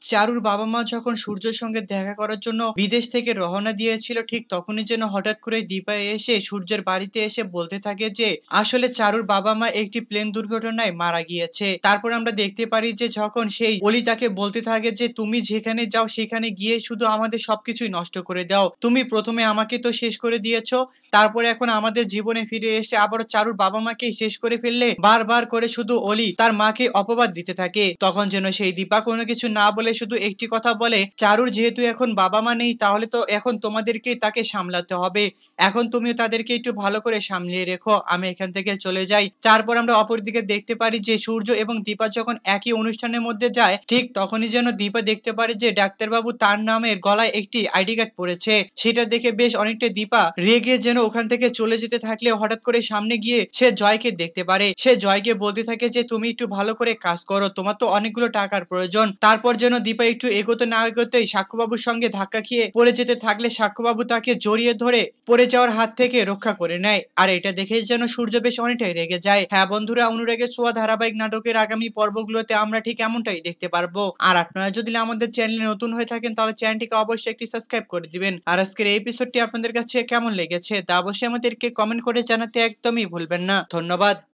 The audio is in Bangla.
চারুর বাবা-মা যখন সূর্যের সঙ্গে দেখা করার জন্য বিদেশ থেকে রওনা দিয়েছিল, ঠিক তখনই যেন হঠাৎ করে দীপা এসে সূর্যের বাড়িতে এসে বলতে থাকে যে আসলে চারুর বাবা-মা একটি প্লেন দুর্ঘটনায় মারা গিয়েছে। তারপর আমরা দেখতে পারি যে যখন সেই অলি তাকে বলতে থাকে যে তুমি যেখানে যাও সেখানে গিয়ে শুধু আমাদের সবকিছুই নষ্ট করে দাও। তুমি ১ম এ আমাকে তো শেষ করে দিয়েছো। তারপরে এখন আমাদের জীবনে ফিরে এসে আবারও চারুর বাবা-মাকেই শেষ করে ফেললে। বারবার করে শুধু অলি তার মাকে অপবাদ দিতে থাকে। তখন যেন সেই দীপা কোনো কিছু না বলে শুধু একটি কথা বলে, চারুর যেহেতু এখন বাবা-মা নেই তাহলে তো এখন তোমাদেরকেই তাকে সামলাতে হবে। এখন তুমিও তাদেরকে একটু ভালো করে সামলিয়ে রেখো। আমি এখান থেকে চলে যাই। তারপর আমরা অপরদিকে দেখতে পারি যে সূর্য এবং দীপা যখন একই অনুষ্ঠানের মধ্যে যায়, ঠিক তখনই যেন দীপা দেখতে পারে যে ডাক্তারবাবু তার নামের গলায় একটি আইডি কার্ড পড়েছে। সেটা দেখে বেশ অনেকটা দীপা রেগে যেন ওখান থেকে চলে যেতে থাকলে হঠাৎ করে সামনে গিয়ে সে জয়কে দেখতে পারে। সে জয়কে বলতে থাকে যে তুমি একটু ভালো করে কাজ করো, তোমার তো অনেকগুলো টাকার প্রয়োজন। তারপর যেন দীপা একটু এগোতে না এগোতেই সাক্ষ্যবাবুর সঙ্গে ধাক্কা খেয়ে পড়ে যেতে থাকলে সাক্ষ্যবাবু তাকে জড়িয়ে ধরে পড়ে যাওয়ার হাত থেকে রক্ষা করে নেয়। আর এটা দেখেই যেন সূর্য বেশ অনেকটাই রেগে যায়। হ্যাঁ বন্ধুরা, অনুরাগের ছোঁয়া ধারাবাহিক নাটকের আগামী পর্বগুলোতে আমরা ঠিক এমনটাই দেখতে পারবো। আর আপনারা যদি আমাদের চ্যানেলে নতুন হয়ে থাকেন তাহলে চ্যানেলটিকে অবশ্যই একটি সাবস্ক্রাইব করে দিবেন। আর আজকের এই এপিসোডটি আপনাদের কাছে কেমন লেগেছে তা অবশ্যই আমাদেরকে কমেন্ট করে জানাতে একদমই ভুলবেন না। ধন্যবাদ।